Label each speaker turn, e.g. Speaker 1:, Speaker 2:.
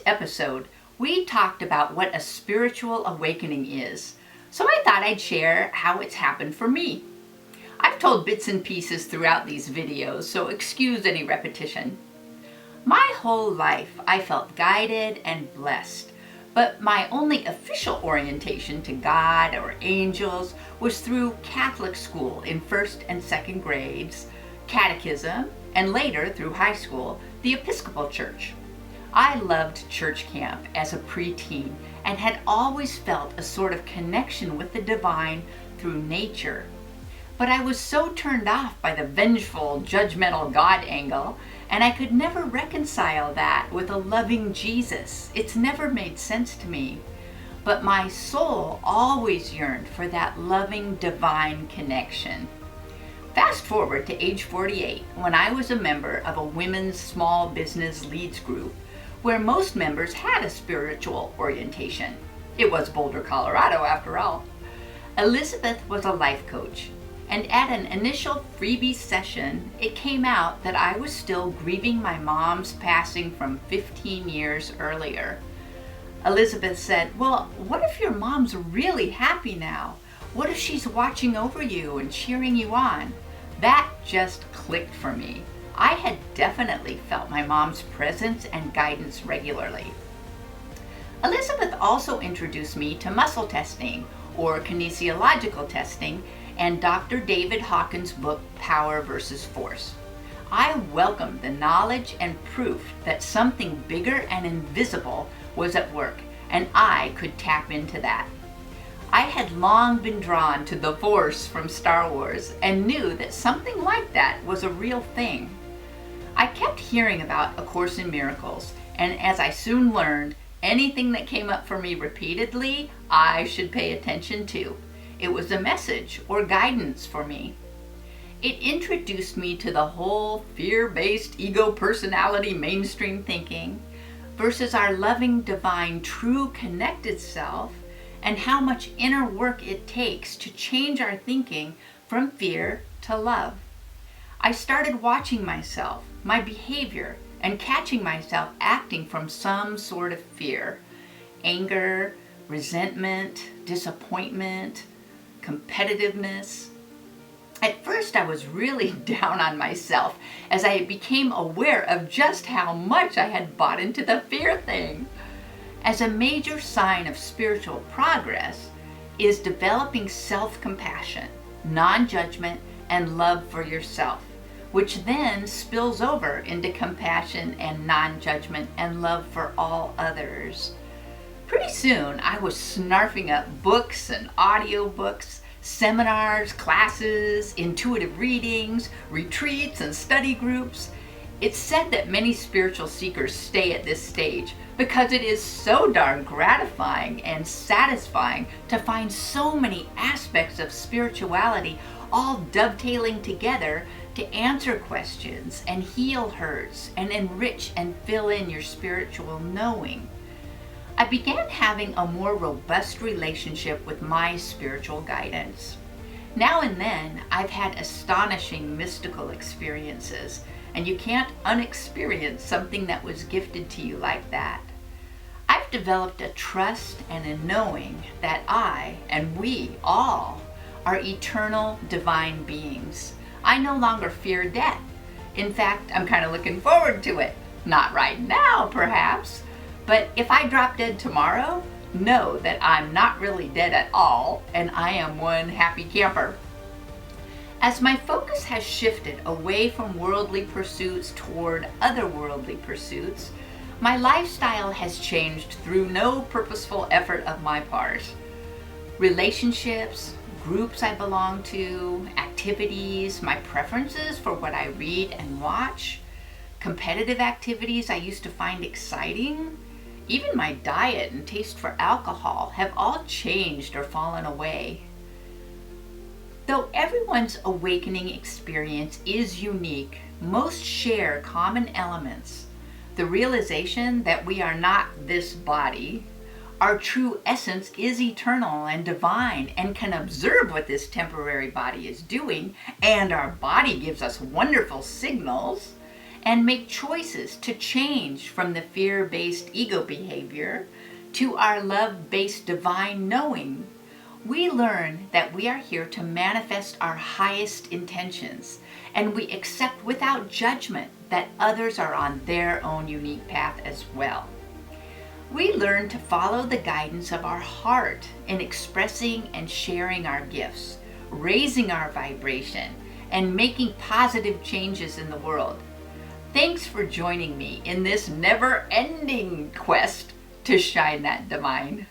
Speaker 1: episode, we talked about what a spiritual awakening is. So I thought I'd share how it's happened for me. I've told bits and pieces throughout these videos, so excuse any repetition. My whole life I felt guided and blessed, but my only official orientation to God or angels was through Catholic school in first and second grades, catechism, and later through high school, the Episcopal Church. I loved church camp as a preteen and had always felt a sort of connection with the divine through nature. But I was so turned off by the vengeful, judgmental God angle, and I could never reconcile that with a loving Jesus. It's never made sense to me. But my soul always yearned for that loving, divine connection. Fast forward to age 48, when I was a member of a women's small business leads group, where most members had a spiritual orientation. It was Boulder, Colorado, after all. Elizabeth was a life coach, and at an initial freebie session, it came out that I was still grieving my mom's passing from 15 years earlier. Elizabeth said, "Well, what if your mom's really happy now? What if she's watching over you and cheering you on?" That just clicked for me. I had definitely felt my mom's presence and guidance regularly. Elizabeth also introduced me to muscle testing, or kinesiological testing, and Dr. David Hawkins' book, Power versus Force. I welcomed the knowledge and proof that something bigger and invisible was at work, and I could tap into that. I had long been drawn to the Force from Star Wars and knew that something like that was a real thing. I kept hearing about A Course in Miracles, and as I soon learned, anything that came up for me repeatedly, I should pay attention to. It was a message or guidance for me. It introduced me to the whole fear-based ego personality mainstream thinking versus our loving, divine, true connected self, and how much inner work it takes to change our thinking from fear to love. I started watching myself, my behavior, and catching myself acting from some sort of fear. Anger, resentment, disappointment, competitiveness. At first I was really down on myself as I became aware of just how much I had bought into the fear thing. As a major sign of spiritual progress is developing self-compassion, non-judgment, and love for yourself, which then spills over into compassion and non-judgment and love for all others. Pretty soon, I was snarfing up books and audiobooks, seminars, classes, intuitive readings, retreats, and study groups. It's said that many spiritual seekers stay at this stage because it is so darn gratifying and satisfying to find so many aspects of spirituality all dovetailing together to answer questions and heal hurts and enrich and fill in your spiritual knowing. I began having a more robust relationship with my spiritual guidance. Now and then, I've had astonishing mystical experiences, and you can't unexperience something that was gifted to you like that. I've developed a trust and a knowing that I, and we all, are eternal divine beings. I no longer fear death. In fact, I'm kind of looking forward to it. Not right now, perhaps, but if I drop dead tomorrow, know that I'm not really dead at all, and I am one happy camper. As my focus has shifted away from worldly pursuits toward otherworldly pursuits, my lifestyle has changed through no purposeful effort of my part. Relationships, groups I belong to, activities, my preferences for what I read and watch, competitive activities I used to find exciting, even my diet and taste for alcohol have all changed or fallen away. Though everyone's awakening experience is unique, most share common elements. The realization that we are not this body, our true essence is eternal and divine and can observe what this temporary body is doing, and our body gives us wonderful signals, and make choices to change from the fear-based ego behavior to our love-based divine knowing, we learn that we are here to manifest our highest intentions, and we accept without judgment that others are on their own unique path as well. We learn to follow the guidance of our heart in expressing and sharing our gifts, raising our vibration, and making positive changes in the world. Thanks for joining me in this never-ending quest to shine that divine.